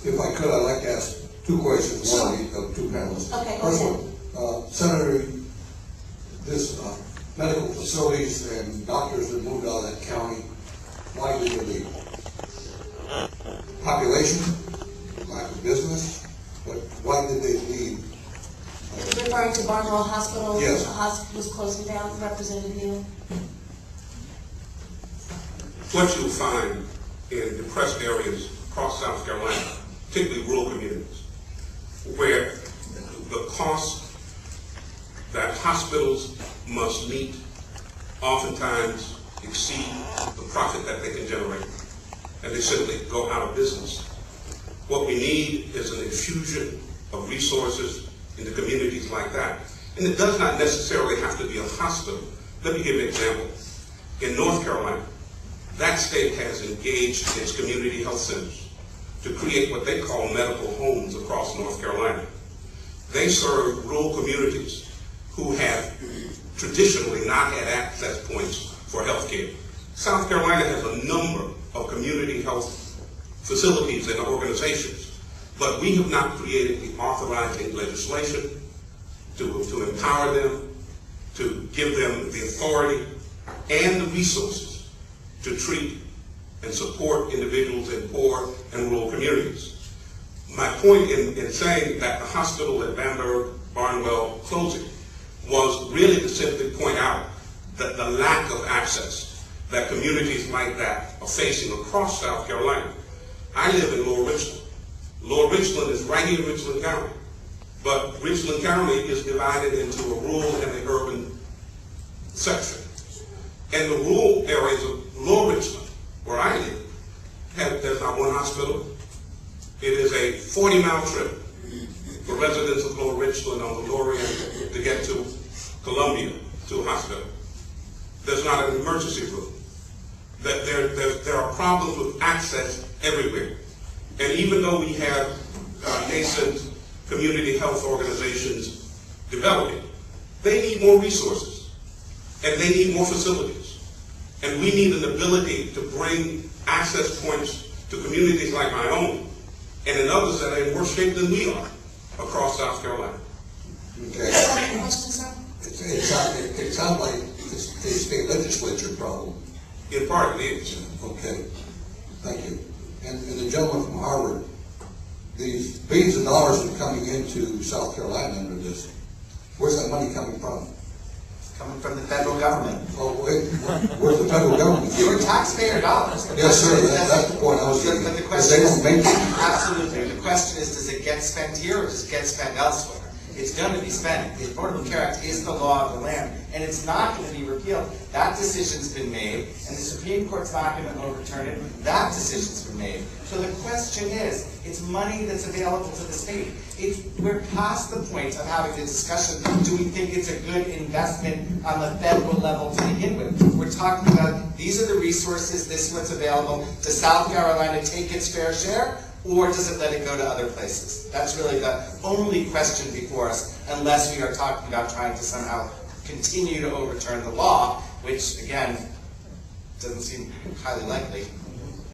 If I could, I'd like to ask two questions, one of two panelists. Okay, First one, Senator, this medical facilities and doctors that moved out of that county, why did they leave? Population, lack of business, but why did they leave? Referring to Barnwell Hospital? Yes. The hospital was closing down, Representative Neal? What you'll find in depressed areas across South Carolina, particularly rural communities, where the cost that hospitals must meet oftentimes exceed the profit that they can generate, and they simply go out of business. What we need is an infusion of resources into communities like that. And it does not necessarily have to be a hospital. Let me give you an example. In North Carolina, that state has engaged its community health centers to create what they call medical homes across North Carolina. They serve rural communities who have traditionally not had access points for health care. South Carolina has a number of community health facilities and organizations, but we have not created the authorizing legislation to empower them, to give them the authority and the resources to treat and support individuals in poor and rural communities. My point in saying that the hospital at Bamberg Barnwell closing was really to simply point out that the lack of access that communities like that are facing across South Carolina. I live in Lower Richland. Lower Richland is right here in Richland County, but Richland County is divided into a rural and an urban section. And the rural areas of Lower Richland, where I live, there's not one hospital. It is a 40-mile trip for residents of Lower Richland on the lower end to get to Columbia, to a hospital. There's not an emergency room. There are problems with access everywhere. And even though we have nascent community health organizations developing, they need more resources and they need more facilities. And we need an ability to bring access points to communities like my own and in others that are in worse shape than we are across South Carolina. Okay. Question, sir? It sounds like it's a state legislature problem. In part, it is. Okay, thank you. And the gentleman from Harvard, these billions of dollars are coming into South Carolina under this. Where's that money coming from? Coming from the federal government. Oh, wait, where's the federal government? Your taxpayer dollars. Yes, sir, that's the point I was getting. But the Because question they is, don't make it. absolutely, the question is, does it get spent here or does it get spent elsewhere? It's going to be spent. The Affordable Care Act is the law of the land, and it's not going to be repealed. That decision's been made, and the Supreme Court's not going to overturn it. That decision's been made. So the question is, it's money that's available to the state. We're past the point of having the discussion, do we think it's a good investment on the federal level to begin with? We're talking about, these are the resources, this is what's available. Does South Carolina take its fair share? Or does it let it go to other places? That's really the only question before us, unless we are talking about trying to somehow continue to overturn the law, which, again, doesn't seem highly likely.